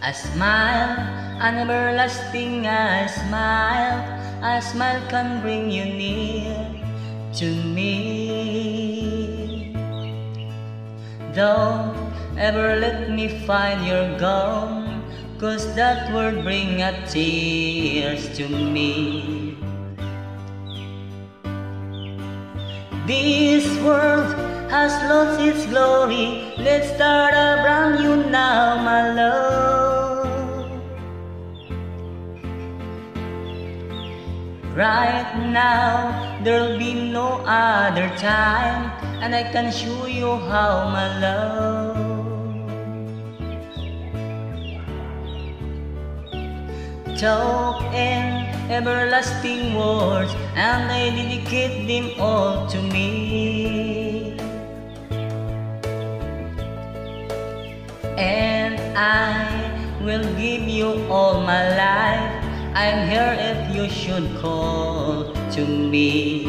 A smile, an everlasting smile. A smile can bring you near to me. Don't ever let me find you're gone, 'cause that word bring a tears to me. This world has lost its glory. Let's start a brand new now, my love. Right now, there'll be no other time, and I can show you how, my love. Talk in everlasting words, and I dedicate them all to me. And I will give you all my life. I'm here if you should call to me.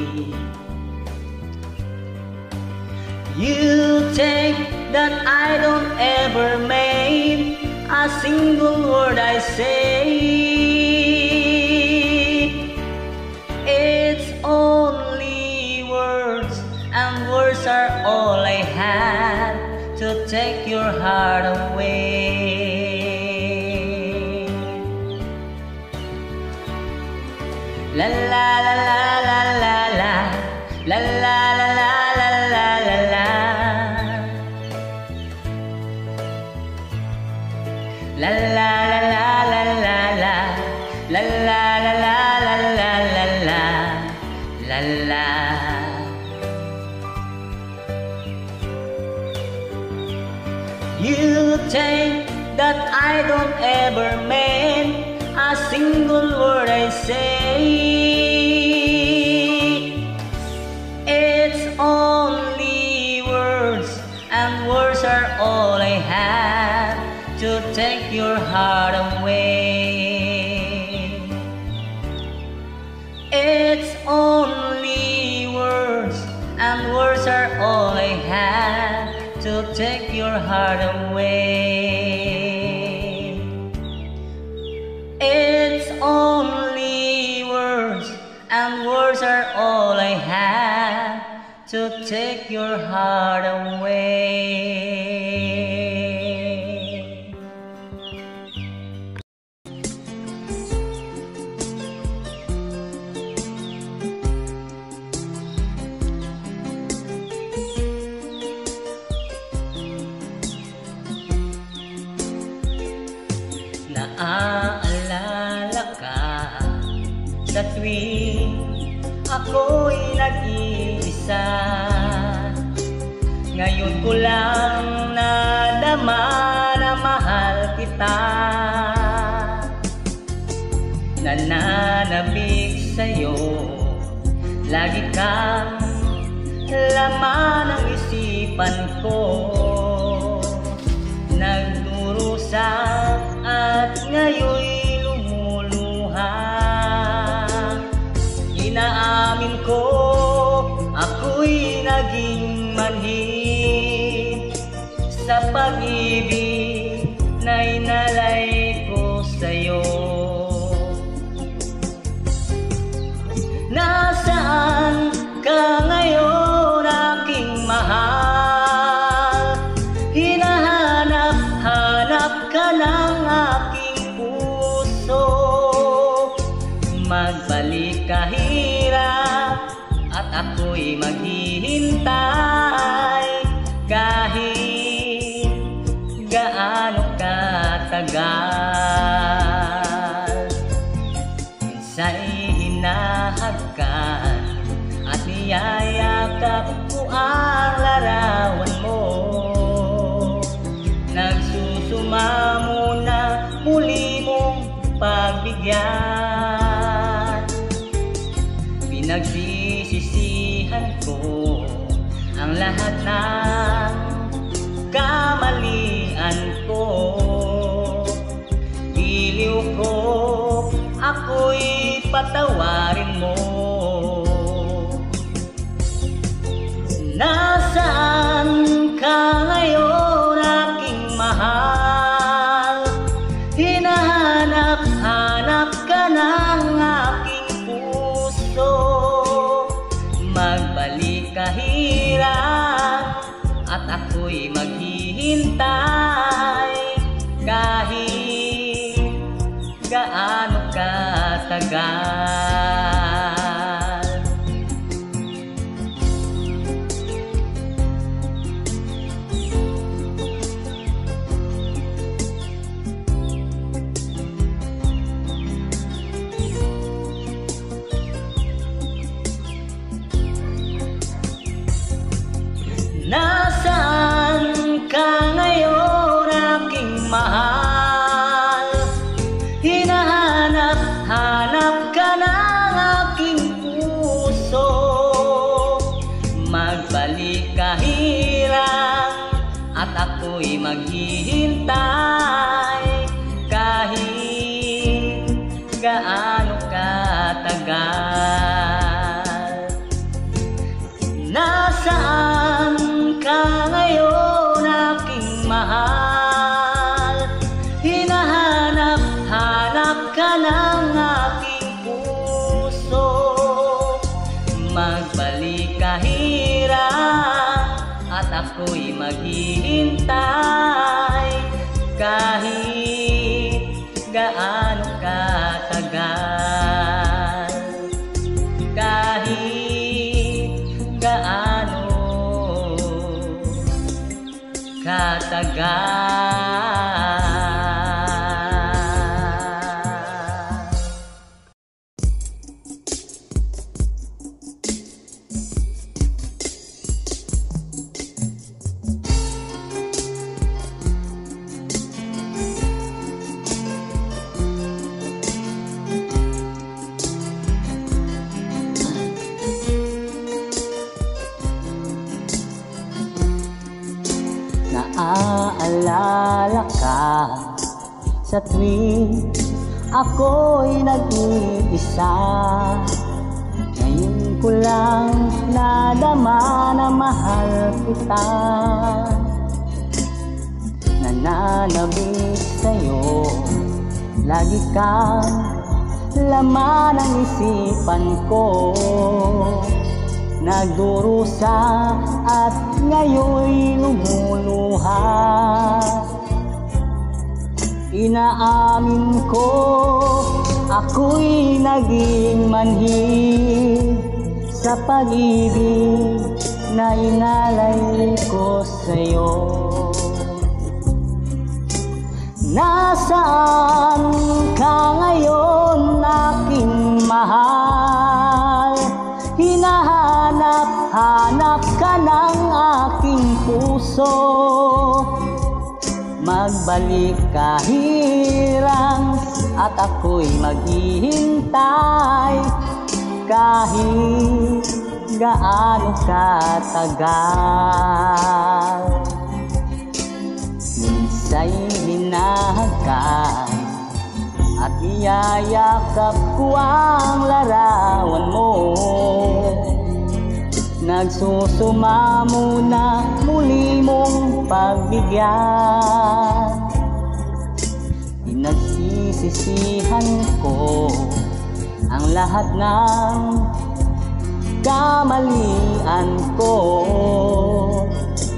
You think that I don't ever make a single word I say. It's only words, and words are all I have to take your heart away. La la la la la la la, la la la la la la la la, la la la la la la la, la la la la la la la la, la la. You think that I don't ever mean a single word I say. It's only words, and words are all I have to take your heart away. It's only words, and words are all I have to take your heart away. It's only words, and words are all I have to take your heart away. Naaalala ka sa tuwing ako'y nag-iisa. Ngayon ko lang nadama na mahal kita. Nananabik sa'yo, lagi kang laman ng isipan ko. Nagdurusa at ngayon'y lumuluha. Inaamin ko, ako'y naging manhid sa pag-ibig na inalay ko sa'yo. Nasaan ka ngayon, aking mahal? Hinahanap-hanap ka ng aking puso. Magbalik ka, hirap, at ako'y maghihintay kahit gaano katagal. Minsa'y hinahagkan at niyayakap ko ang larawan mo. Nagsusumamo na muli mong pagbigyan. Pinagsisisihan ko ang lahat ng kamalian ko. Giliw ko, ako'y patawarin mo. Nasaan ka ngayon, aking mahal? katagal. Nasaan ka ngayon, aking mahal? Hinahanap-hanap ka ng aking puso. Magbalik ka hirang at ako'y maghihintay kahit gaano katagal. Nasaan ka ngayon, aking mahal? Hinahanap-hanap ka ng aking puso. Magbalik ka hirang at ako'y maghihintay kahit gaano katagal. Kahit gaano katagal. Naaalala ka sa tuwing ako'y nag-iisa. Ngayon ko lang nadama na mahal kita. Nananabik sa'yo, lagi kang laman ng isipan ko. Nagdurusa at ngayon'y lumuluha. Inaamin ko, ako'y naging manhid sa pag-ibig na inalay ko sa'yo. Nasaan ka ngayon, aking mahal? Hinahanap-hanap ka ng aking puso. Magbalik ka hirang at ako'y maghihintay kahit gaano katagal. Minsa'y hinahagkan at iyayakap ko ang larawan mo. Nagsusumamo na muli mong pagbigyan. Pinagsisisihan ko ang lahat ng kamalian ko.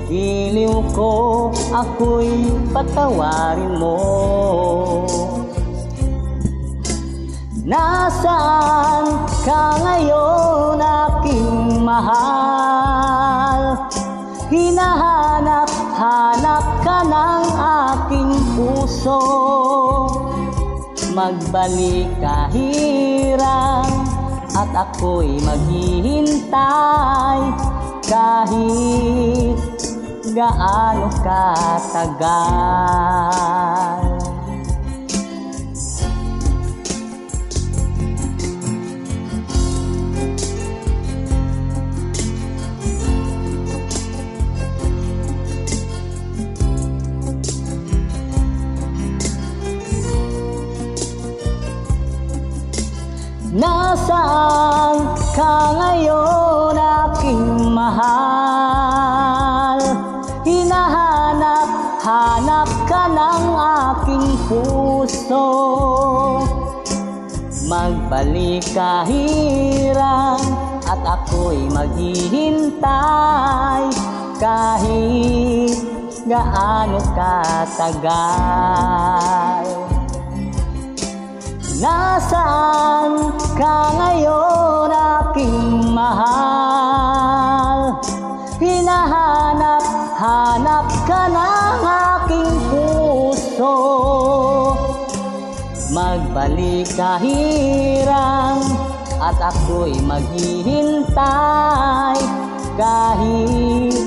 Iliw ko, ako'y patawarin mo. Nasaan ka ngayon, aking mahal? Hinahanap-hanap ka ng aking puso. Magbalik ka hirang at ako'y maghihintay kahit gaano katagal. Nasaan ka ngayon, aking mahal? Hinahanap-hanap ka ng aking puso. Magbalik ka hirang at ako'y maghihintay kahit gaano katagal. Nasaan ka ngayon, aking mahal? Hinahanap-hanap ka ng aking puso. Magbalik ka hirang at ako'y maghihintay kahit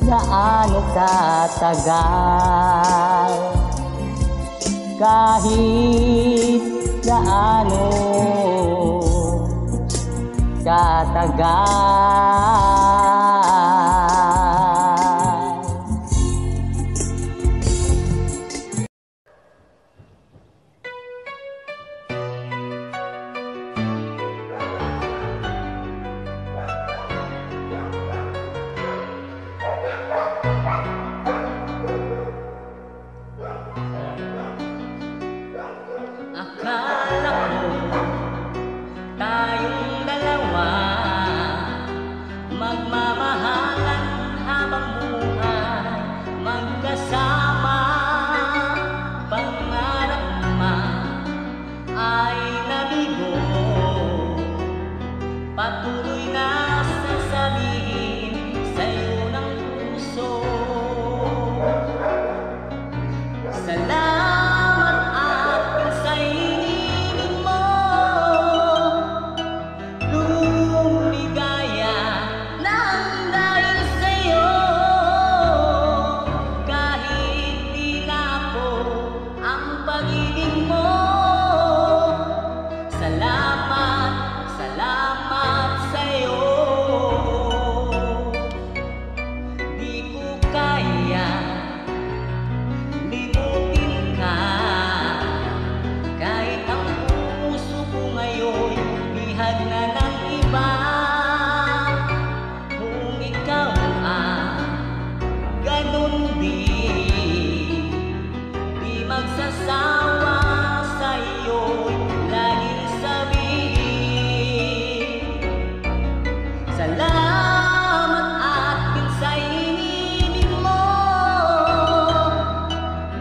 gaano katagal. Kahit gaano katagal. Akala ko tayong dalawa magmamahalan habang buhay magkasama. Pangarap man ay nabigo, patuloy na sasabihin sa'yo ng puso. Salamat at sa hiniling mo, lumigaya nang dahil sa'yo. Kahit di na ako ang pag-ibig mo, salamat, salamat sa'yo. Di ko kaya limutin ka, kahit ang puso ko ngayon bihag na ng iba. Kung ikaw ganun din, di magsasawa sa iyo'y laging sabihin salamat at sa inibig mo.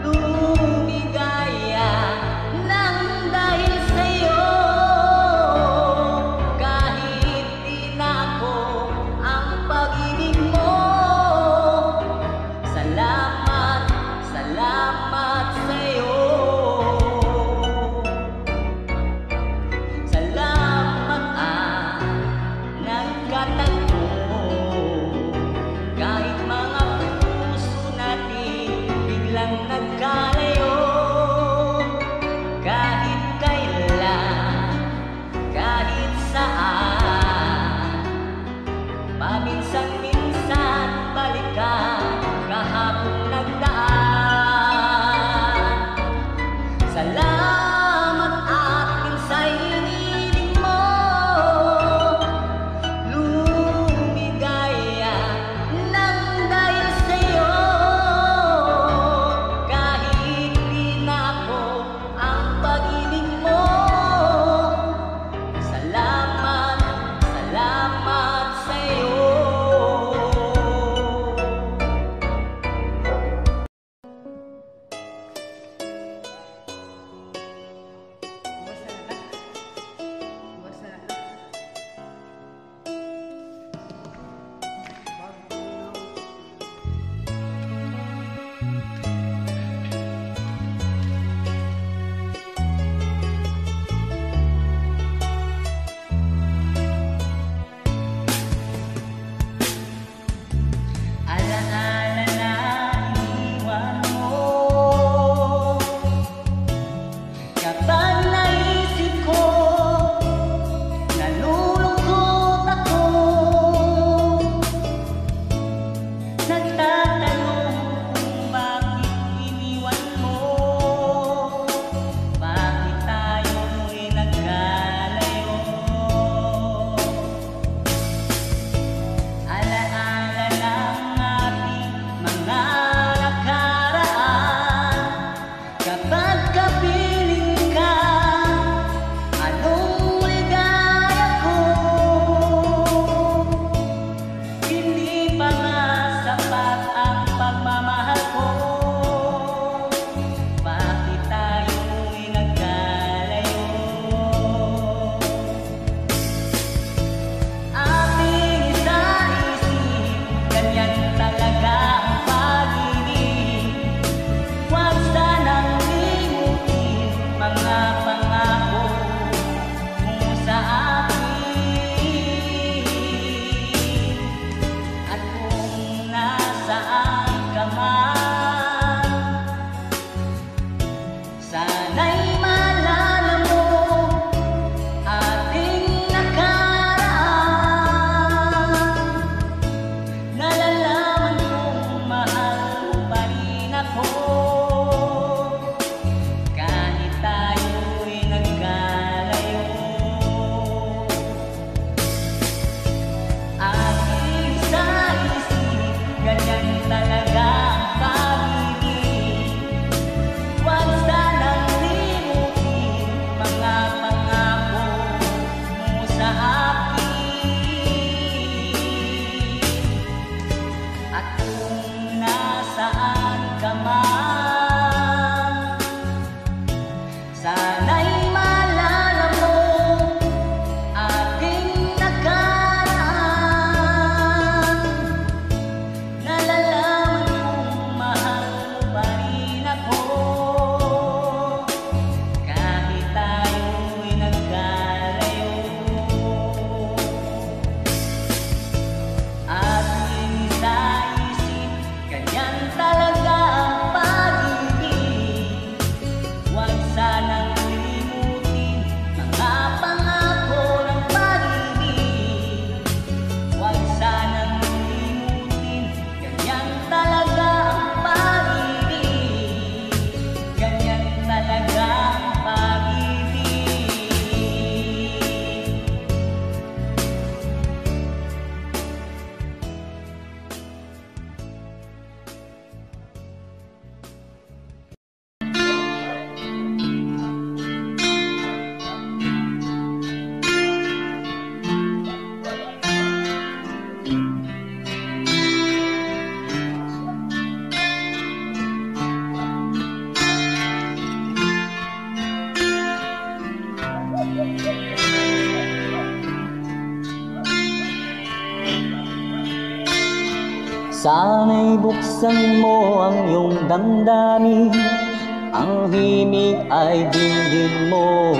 Lumigaya nang dahil sa'yo. Kahit Sana'y buksan mo ang iyong damdamin, ang himig ay dinggin mo.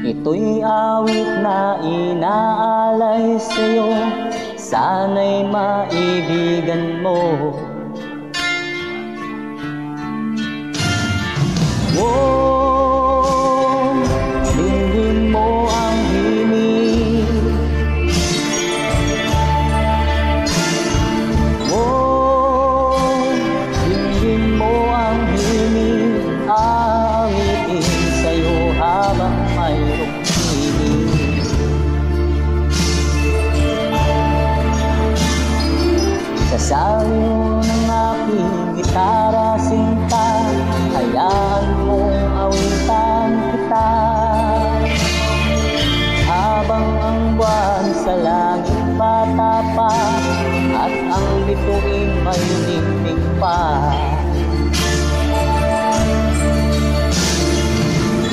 Ito'y awit na inaalay sa'yo, sana'y maibigan mo. Oh, dinggin mo ang himig. Oh, dinggin mo ang himig. Awitin sa'yo habang mayroong himig. Sasayaw ng aking gitara sinta, hayaan mong awitan kita. Habang ang buwan sa langit patapa at ang bituin may ningning pa.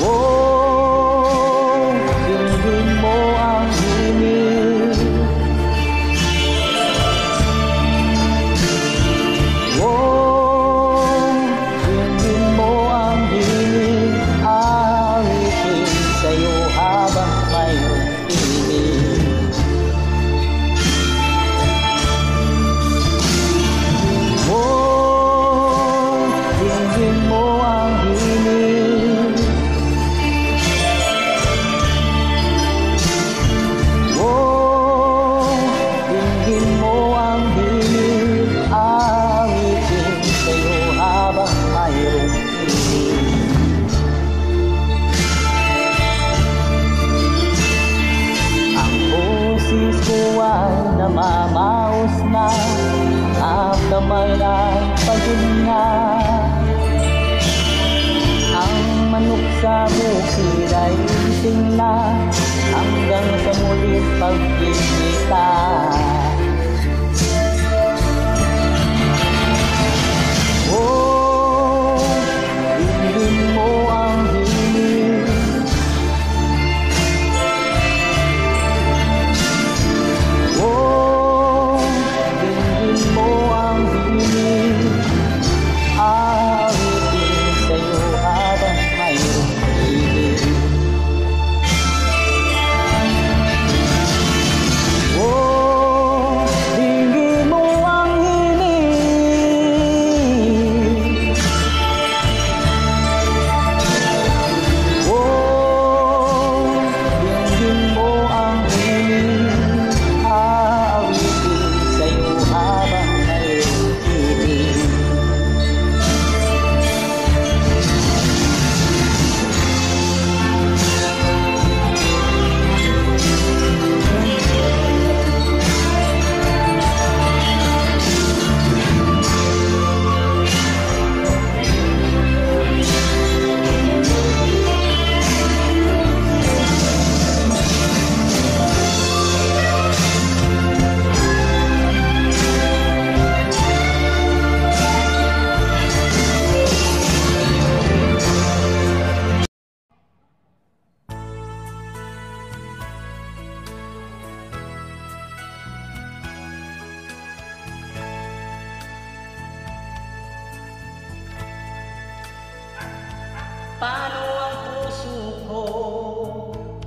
Oh, dinggin mo ang himig. Oh, dinggin mo ang himig. Awitin sa'yo habang mayroong himig. Oh, dinggin mo ang himig. Oh, dinggin mo ang himig. Awitin sa'yo habang mayroong himig. Ang boses ko ay namamaos na, ang kamay ay paghinga. Ang manok sa bukid ay ising na, hanggang sa muling pagkikita. Oh, dinggin mo ang himig. Oh, dinggin mo ang himig. Awitin sa'yo habang mayroong himig. Oh, dinggin mo ang himig. Oh, dinggin mo ang himig. Awitin sa'yo habang mayroong himig. Paano ang puso ko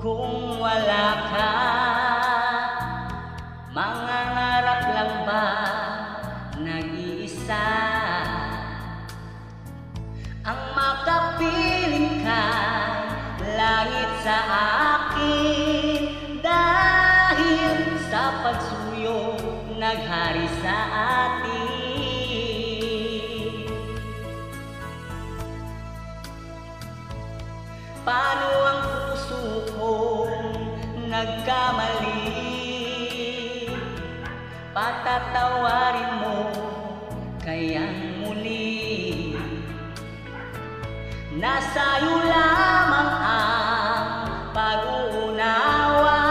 kung wala ka? Mangangarap lang ba nag-iisa? Ang makapiling kay langit sa akin, dahil sa pagsuyo naghari sa atin. Paano ang puso kong nagkamali? Patatawarin mo kayang muli. Nasa'yo lamang ang pag-uunawa,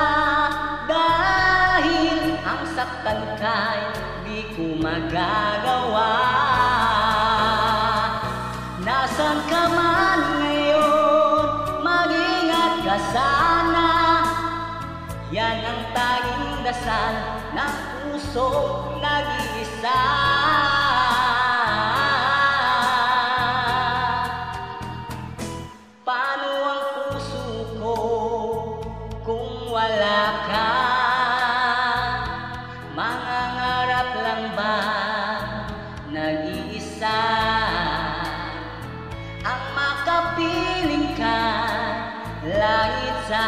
dahil ang saktan kay di ko magagawa. Nasaan ka man ngayon, mag-ingat ka sana. Yan ang tanging dasal ng puso nag-iisa. Paano ang puso ko kung wala ka? Mangangarap lang ba nag-iisa? Ang makapiling ka langit sa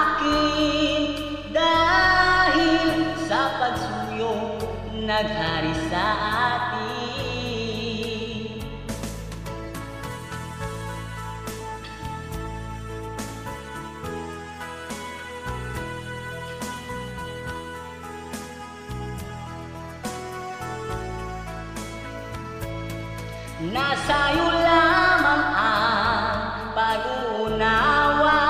akin, dahil sa pagsuyo naghari sa atin. Nasa'yo lamang ang pag-uunawa,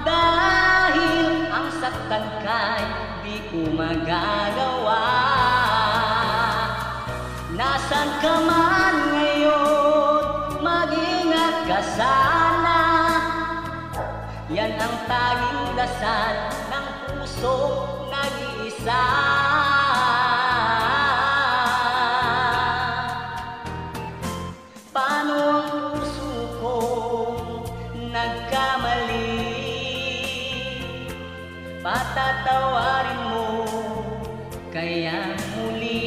dahil ang saktan ka'y di ko magagawa. Nasaan ka man ngayon, mag-ingat ka sana. Yan ang tanging dasal ng puso nag-iisa. Paano ang puso ko nagkamali? Patatawarin mo kaya muli.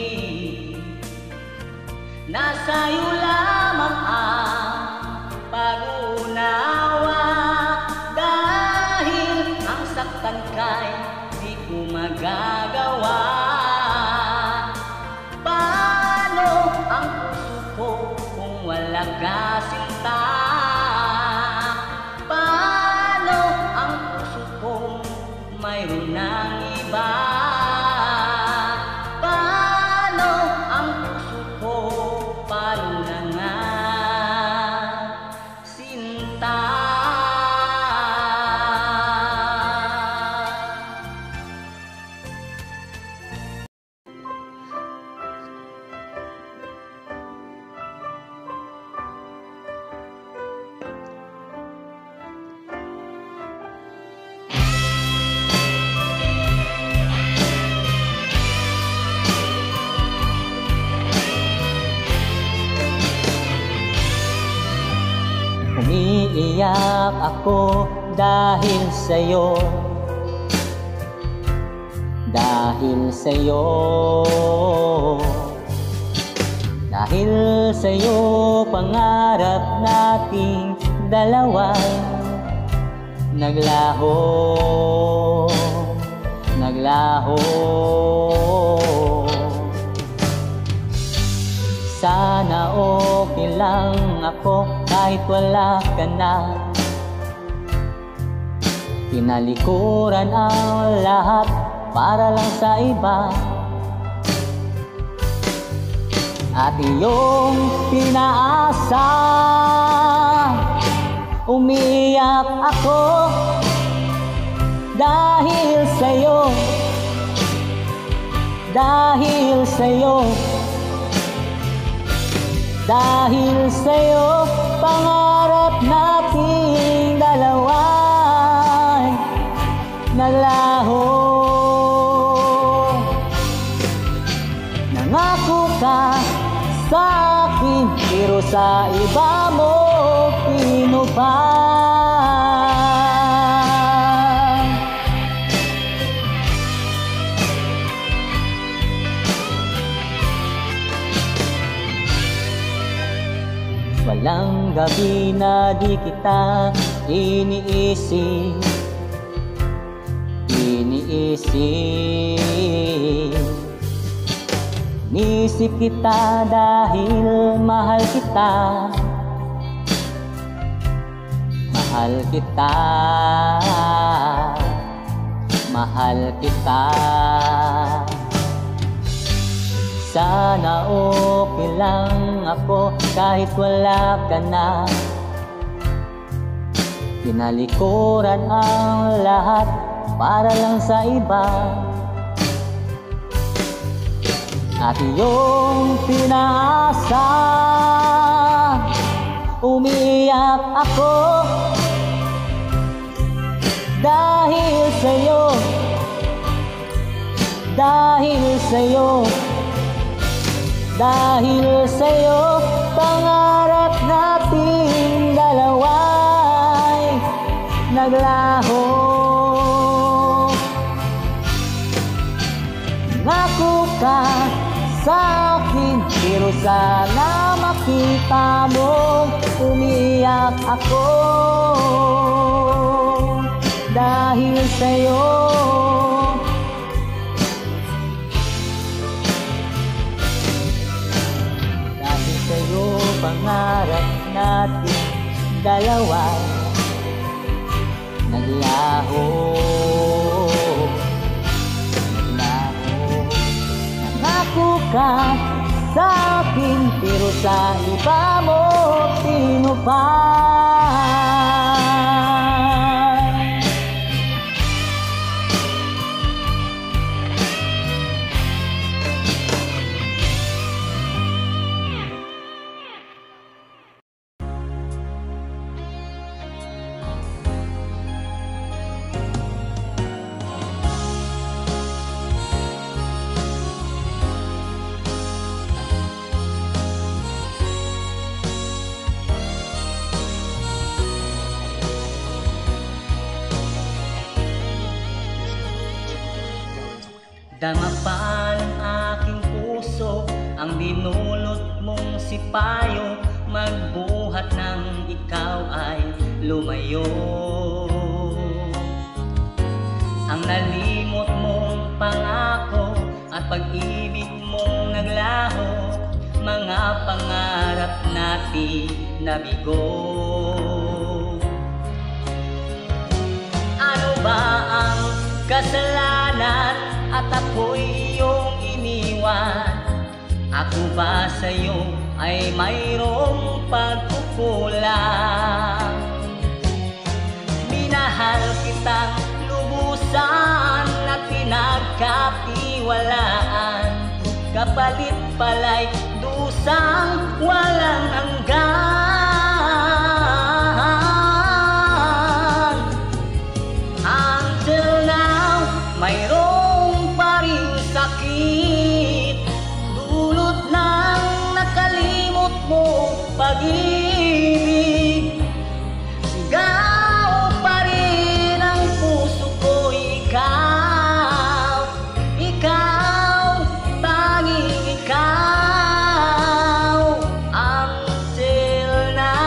Nasa'yo lamang ang pag-uunawa, dahil ang saktan ka'y di ko magagawa. Paano ang puso ko kung wala ka, sinta? Paano ang puso ko mayroon ng iba? Paano ang puso ko, paano na nga, sinta? Umiiyak ako dahil sa'yo, dahil sa'yo, dahil sa'yo pangarap nating dalawa'y naglaho, naglaho. Sana okay lang ako kahit wala ka na. Tinalikuran ang lahat para lang sa iba, at iyong pinaasa. Umiyak ako dahil sa'yo, dahil sa'yo, dahil sa'yo pangarap nating dalawa'y naglaho. Nangako ka sa akin, pero sa iba mo pinupaan. Walang gabi na di kita iniisip, iniisip. Inisip kita dahil mahal kita, mahal kita, mahal kita. Sana okay lang ako kahit wala ka na. Tinalikuran ang lahat para lang sa iba, at iyong pinaasa. Umiyak ako dahil sa'yo, Dahil sa'yo, pangarap nating dalawa'y naglaho. Ngako ka sa'kin, pero sana makita mo umiyak ako. Dahil sa'yo, pangarap natin dalawa naglaho. Nangako ka sa'kin, pero sa iba mo tinupad. Dama pa ng aking puso ang binulot mong sipayo, magbuhat ng ikaw ay lumayo. Ang nalimot mong pangako at pag-ibig mong naglaho, mga pangarap natin nabigo. Ano ba ang kasalanan at ako'y iyong iniwan? Ako ba sa'yo ay mayroong pagkukulang? Minahal kitang lubusan at pinagkatiwalaan, kapalit pala'y dusang walang hanggan. Until now, mayroong pa rin sakit, dulot ng nakalimot mo pag-ibig. Sigaw pa rin ang puso ko, ikaw, ikaw, tanging ikaw. Until now.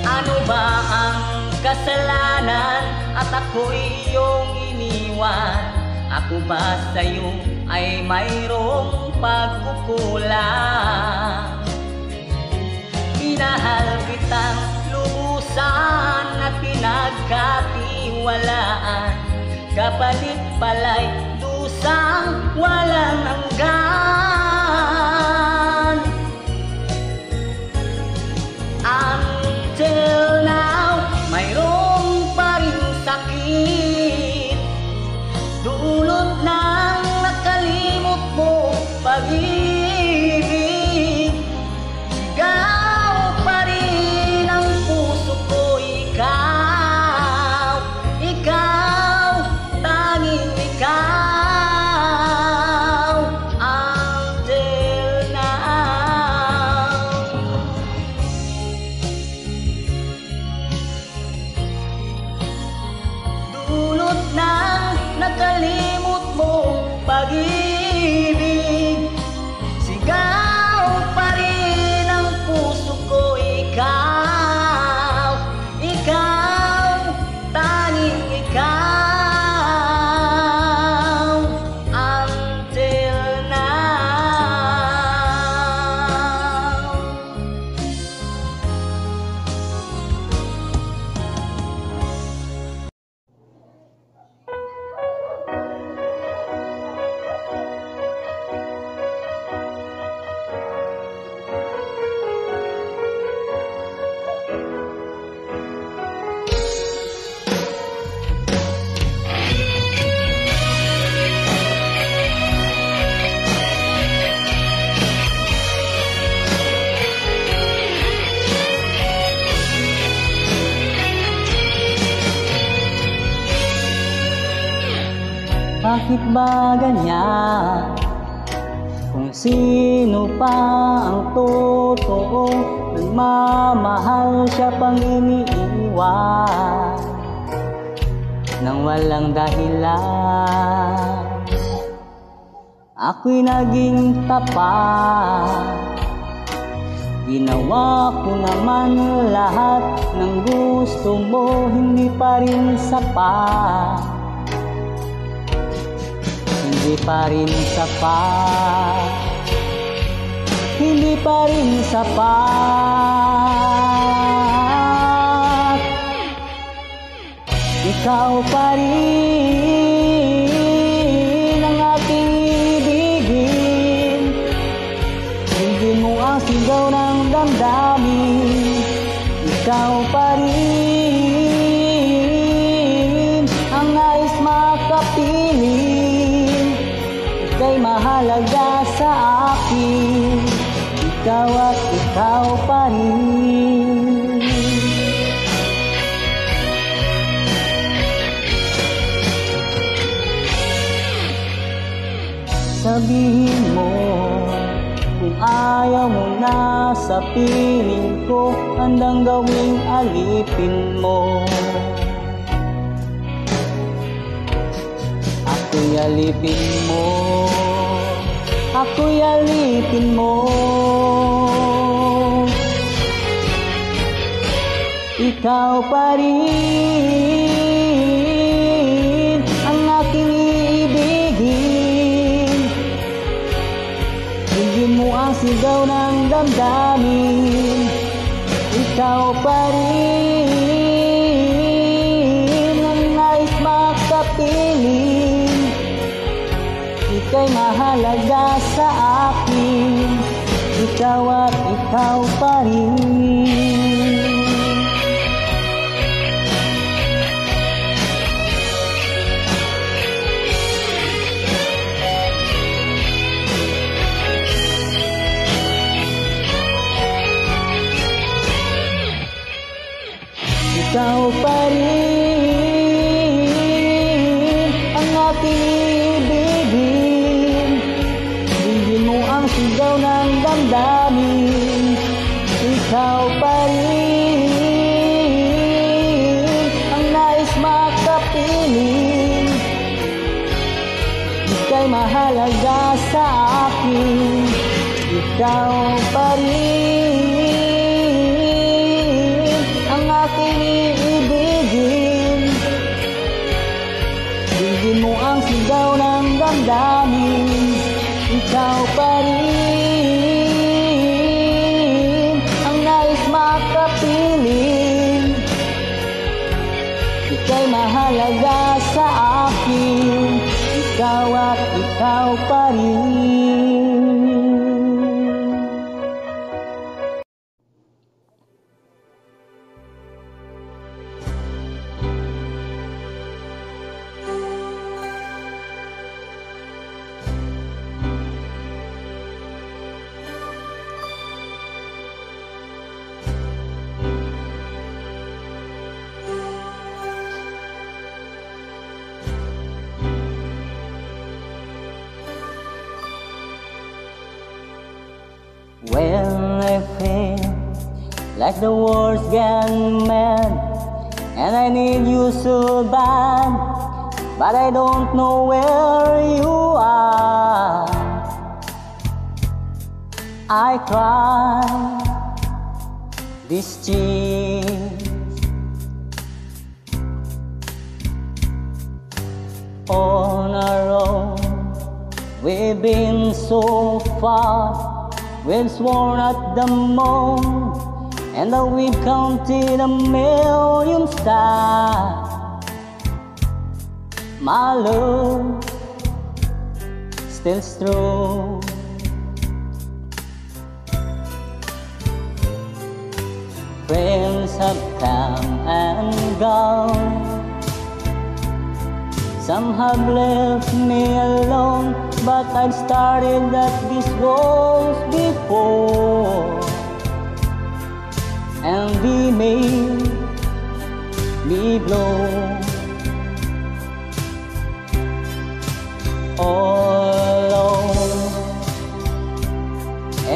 Ano ba ang kasalanan at ako'y iyong iniwan? Ako ba sa'yo ay mayroong pagkukulang? Minahal kitang lubusan at pinagkatiwalaan, kapalit pala'y dusang walang hanggan. Until now, mayroong pa rin sakit, dulot ng nakalimot mo pag-ibig. Sigaw pa rin ang puso ko, ikaw, ikaw, tanging ikaw. Until now. Dulot ng nakalimot mong pag-ibig, sigaw pa rin ang puso ko, ikaw, ikaw, tanging ikaw. Until now. bakit ba ganyan? Kung sino pa ang totoo, nagmamahal siya pang iniiwan nang walang dahilan. Ako'y naging tapat, ginawa ko naman lahat ng gusto mo, hindi pa rin sapat, hindi pa rin sapat, hindi pa rin sapat. Ikaw pa rin ang aking ibigin, hindi mo ang sigaw ng damdamin. Ikaw pa rin ang nais makapiling, ika'y mahalaga sa akin, ikaw at ikaw pa rin. Sabihin mo kung ayaw mo na sa piling ko, handang gawing alipin mo. Ako'y alipin mo, ako'y alipin mo. Ikaw pa rin ang aking iibigin, hindi mo ang sigaw ng damdamin. Ikaw pa rin ang nais makapiling, ika'y mahalaga sa akin, ikaw at ikaw pa rin. Ikaw pa rin ang aking ibigin, hindi mo ang sigaw ng damdamin. Ikaw pa rin ang nais makapiling, ika'y mahalaga sa akin, ikaw pa rin ang aking iibigin, hindi mo ang sigaw ng damdamin. Ikaw pa rin ang nais makapiling, ika'y mahalaga sa akin, ikaw at ikaw pa rin. When I feel like the world's gone mad and I need you so bad, but I don't know where you are, I cry these tears on our own. We've been so far, we've sworn at the moon, and that we've counted a million stars. My love still true. Friends have come and gone, some have left me alone, but I've started at these walls before, and they made me blow.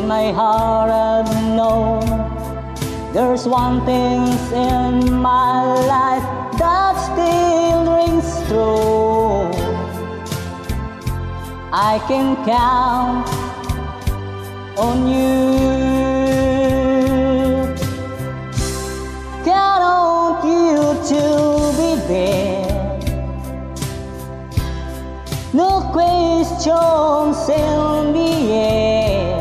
my heart I've known there's one thing in my life that still rings true. I can count on you. Count on you to be there. No questions in the air.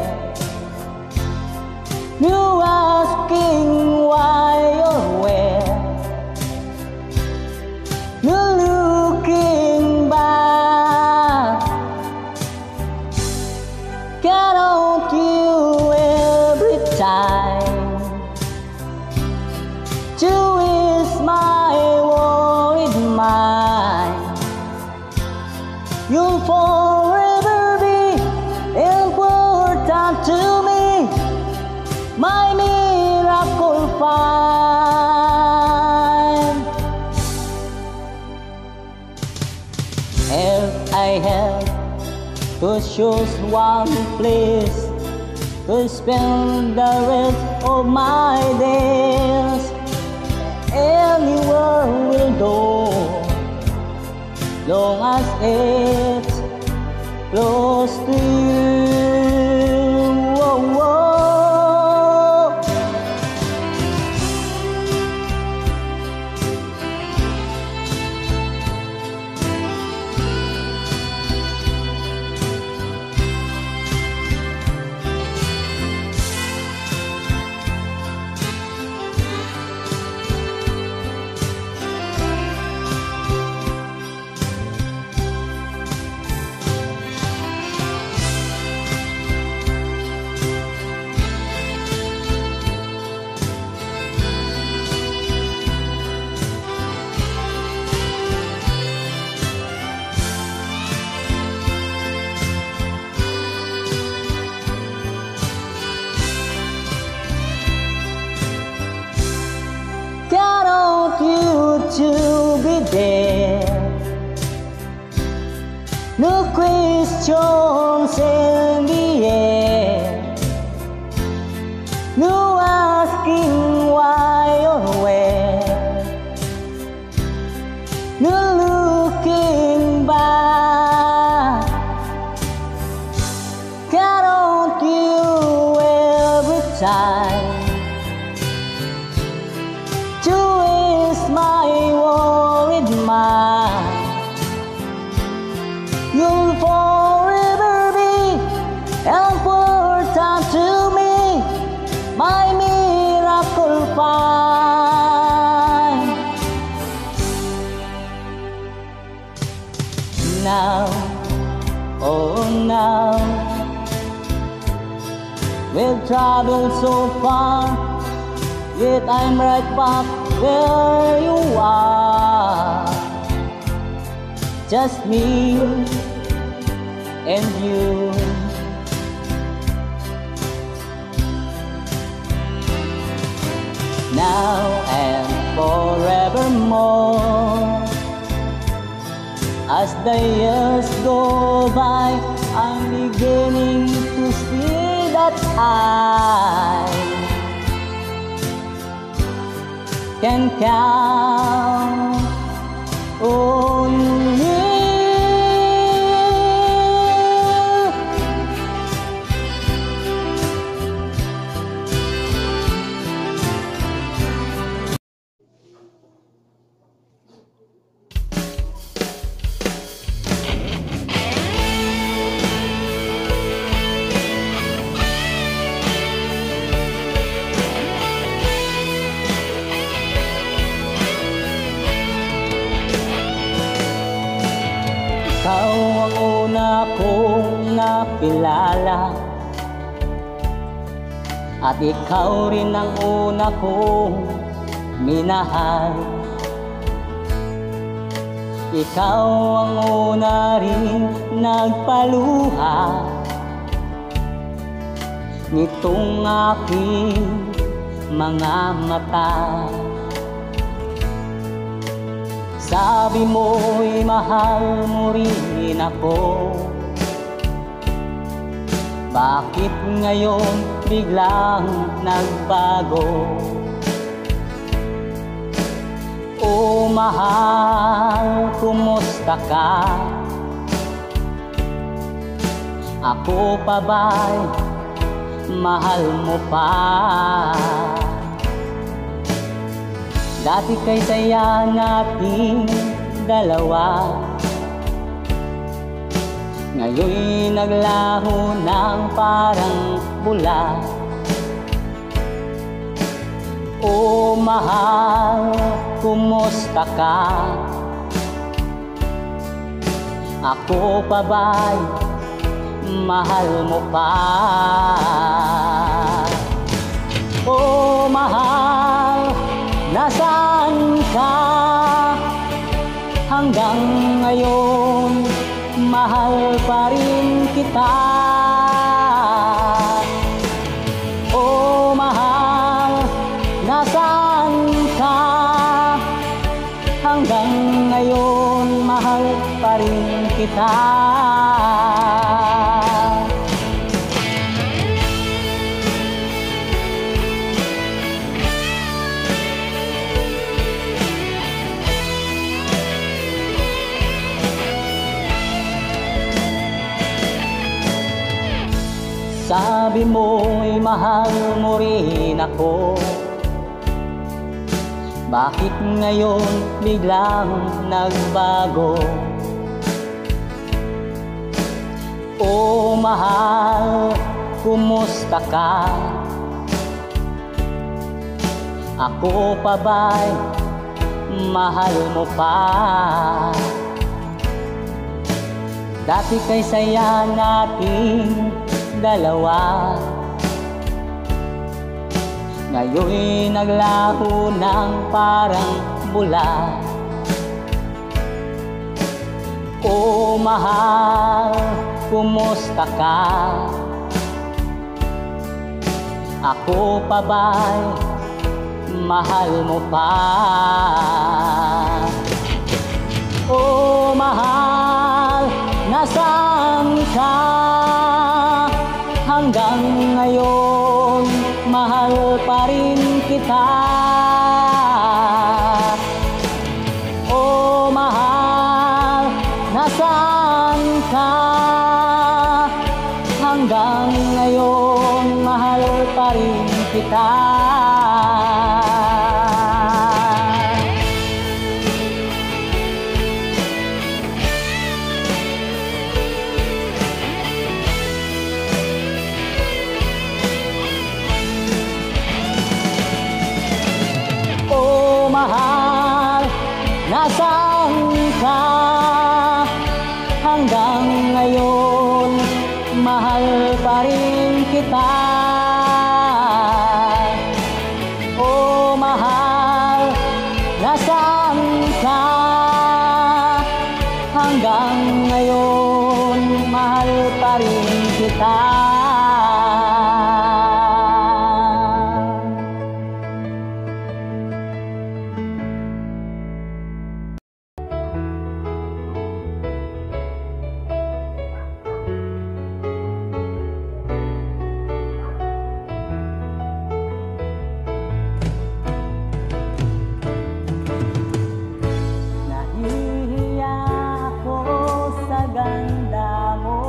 No asking why or where. No looking back. Count on you every time to ease my worried mind. You'll forever be important to me, my miracle find. If I had to choose one place to spend the rest of my days, anywhere will do, long as it's close to you. Whoa, whoa. Count on you to be there. No questions in the air. No asking why or where. No looking back. Count on you every time to ease my worried mind. You'll forever be important to me, my miracle find. Now, oh now, we've traveled so far, yet I'm right back where you are. Just me and you. Now and forevermore. As the years go by, I'm beginning to see that I can count on you. Ikaw ang una kong nakilala, at ikaw rin ang una kong minahal. Ikaw ang una rin nagpaluha nitong aking mga mata. Sabi mo'y mahal mo rin ako, Bakit ngayon biglang nagbago? O mahal, kumusta ka? Ako pa ba'y mahal mo pa? Dati kay saya nating dalawa, ngayon'y naglaho ng parang bula. O mahal, kumusta ka? Ako pa ba'y mahal mo pa? O mahal, nasaan ka? Hanggang ngayon, mahal pa rin kita. O mahal, nasaan ka? Hanggang ngayon, mahal pa rin kita. Sabi mo'y mahal mo rin ako, bakit ngayon biglang nagbago? O mahal, kumusta ka? Ako pa ba'y mahal mo pa? Dati kay saya nating dalawa, ngayon'y naglaho ng parang bula. O mahal, kumusta ka? Ako pa ba'y mahal mo pa? O mahal, nasaan ka? Hanggang ngayon, mahal pa rin kita. O mahal, nasaan ka? Hanggang ngayon, mahal pa rin kita. Mahal, nasaan ka? Hanggang ngayon, mahal pa rin kita. O mahal, nasaan ka? Hanggang ngayon, mahal pa rin kita. Ganda mo,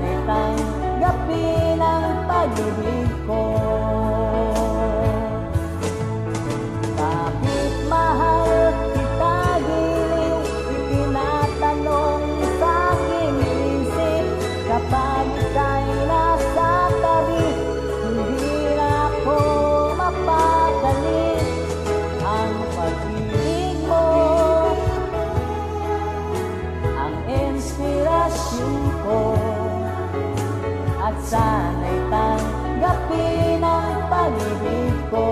sana'y tanggapin ang pag-ibig ko. Bakit mahal kita giliw, itinatanong sa aking isip. Kapag ika'y nasa tabi, hindi na ako mapakali. Ang pag-ibig mo ang inspirasyon ko, at sana'y tanggapin ang pag-ibig ko.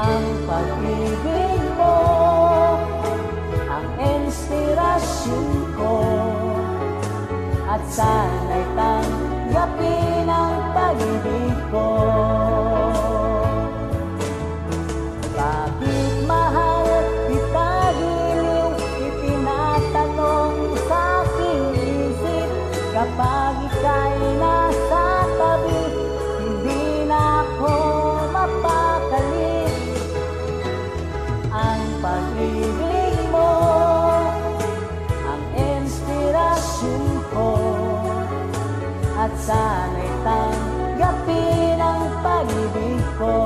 Ang pag-ibig mo ang inspirasyon ko, at sana'y tanggapin ang pag-ibig ko. Bakit mahal kita giliw, itinatanong sa aking isip. Kapag ika'y nasa tabi, hindi na ako mapakali. Ang pag-ibig mo ang inspirasyon ko, at sana'y tanggapin ang pag-ibig ko.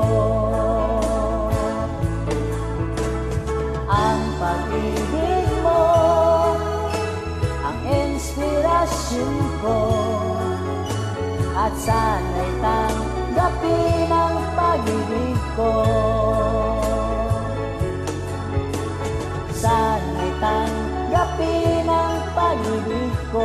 Ang pag-ibig mo ang inspirasyon ko, at sana'y tanggapin ang pag-ibig ko. Sana'y tanggapin ang pag-ibig ko.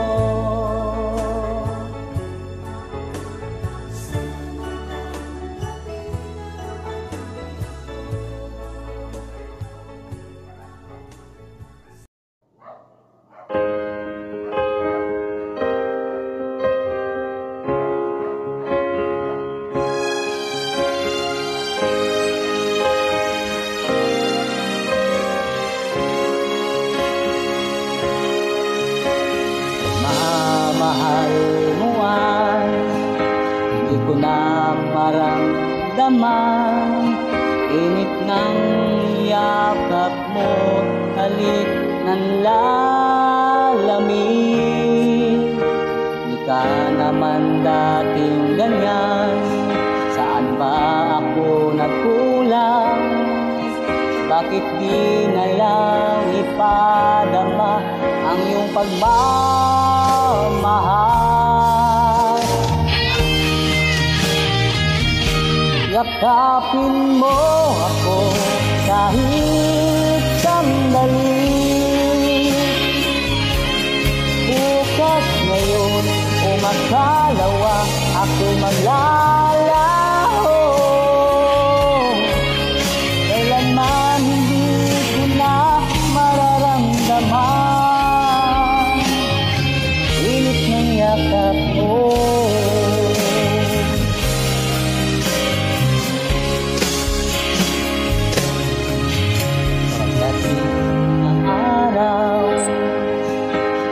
Mahal mo ay hindi ko na maramdaman. Init ng yakap mo, halik ng lalamig. Di ka naman dating ganyan, saan ba ako nagkulang? Bakit di na lang ipadama ang iyong pagmamahal? Yakapin mo ako kahit sandali. Bukas, ngayon o magkalawa, ako'y maglalaho. Kailanman hindi ko na mararamdaman init ng yakap mo. Pagdating ng araw,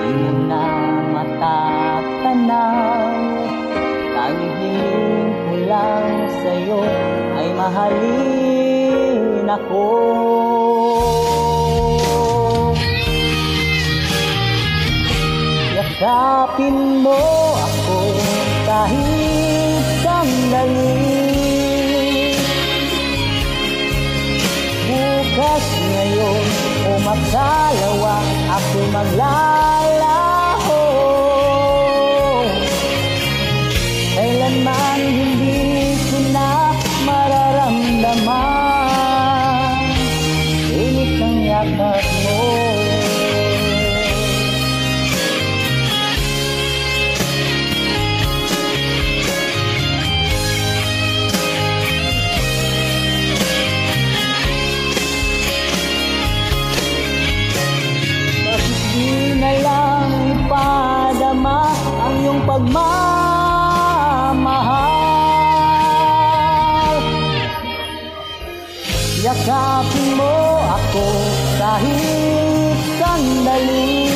di mo na matatanaw. Tanging hiling ko lang sa'yo ay mahalin ako. Yakapin mo ako kahit sandali. Bukas, ngayon o magkalawa, ako'y maglalaho. Kailanman hindi ko na mararamdaman init ng yakap mo. Pagmamahal, yakapin mo ako kahit sandali.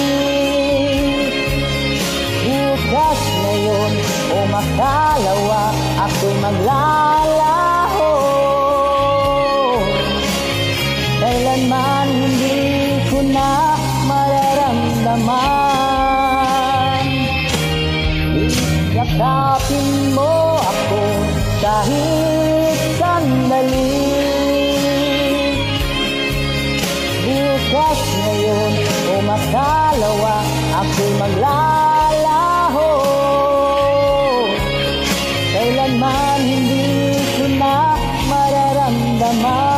ako'y maglalaho. Kailanman hindi ko na mararamdaman. Yakapin mo ako kahit sandali. Bukas, ngayon o makalawa, ako'y maglalaho. Kailanman hindi ko na mararamdaman.